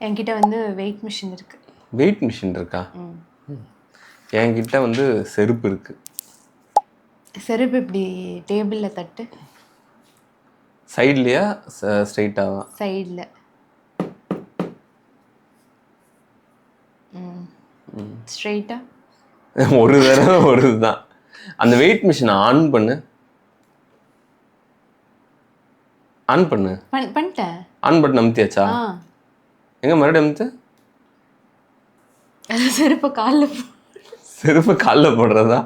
என்கிட்ட வந்து weight machine இருக்கு. வெயிட் மிஷின் இருக்கா? என்கிட்ட வந்து செருப்பு இருக்கு. செருப்பு இப்படி டேபிளில் தட்டு. சைட்லையா ஸ்ட்ரைட்டாவா? சைடில். ஸ்ட்ரைட்டா. ஒரு தடவை ஒரு இதுதான். அந்த வெயிட் மிஷினை ஆன் பண்ணு. ஆன் பண்ணு. பண்ணிட்டேன். ஆன் பட்டன் அமுத்தியாச்சா? எங்க மறுபடியும் அமுத்து. செருப்பு காலில். செருப்பு காலில் போடுறதா?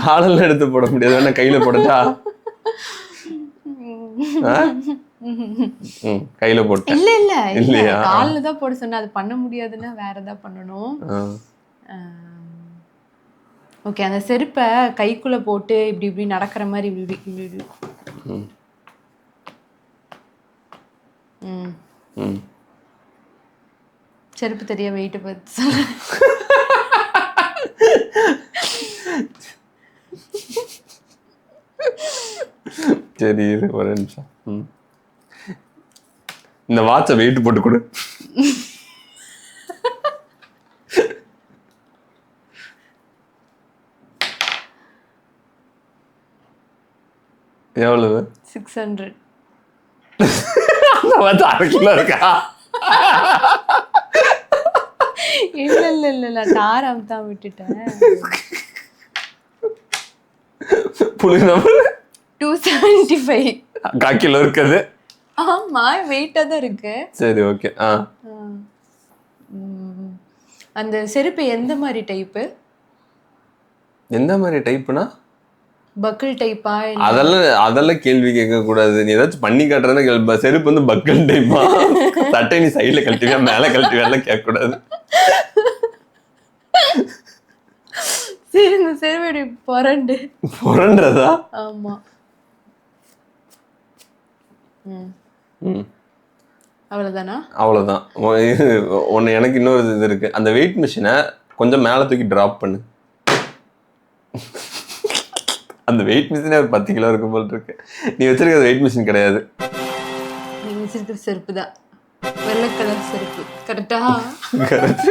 காலெல்லாம் எடுத்து போட முடியாது, வேணா கையில போடட்டா? கையில போட்ட. இல்ல இல்ல இல்லையா? காலில் தான் போட சொன்ன. அது பண்ண முடியாதுன்னா வேற ஏதாவது பண்ணணும். ஓகே, அந்த செருப்பை கைக்குள்ள போட்டு இப்படி இப்படி நடக்கிற மாதிரி இப்படி இப்படி இப்படி. செருப்பு தெரிய வெயிட்டு பார்த்து சொல்ல. சரி ஒரு நிமிஷம். இந்த வாட்சை வெயிட் போட்டு கொடு. எவ்வளவு? 600. அந்த வாட்ச் 1/2 கிலோ இருக்கா? இல்ல இல்ல இல்ல இல்ல, டாரம் தான் விட்டுட்டேன். புளி நம்பர் 275. 1/4 கிலோ இருக்குது. ஆமா, வெயிட்டா தான் இருக்கு. சரி ஓகே. அந்த செருப்பு எந்த மாதிரி டைப்பு? எந்த மாதிரி டைப்னா? பக்கிள் டைப்பா? அதெல்லாம் கேள்வி கேட்க கூடாது. நீ ஏதாச்சும் பண்ணி காட்டுறதுன்னா கேள்வி. செருப்பு வந்து பக்கிள் டைப்பா? சட்டை நீ சைட்ல கழட்டுவியா மேல கழட்டுவியா கேட்க கூடாது. சரி, இந்த செருப்பு புரண்டுறதா? ஆமா. அவ்வளவுதானா? அவ்வளவுதான். ஒன்னு எனக்கு இன்னொரு இது இருக்கு. அந்த வெயிட் மிஷினை கொஞ்சம் மேல தூக்கி டிராப் பண்ணு. அந்த வெயிட் மிஷினே ஒரு 10 கிலோ இருக்கும் போல் இருக்கு. நீ வச்சிருக்கிறது வெயிட் மிஷின் கிடையாது. நீ வச்சிருக்கிற செருப்பு தான் வெள்ளை கலர் செருப்பு. கரெக்டா? கரெக்ட்.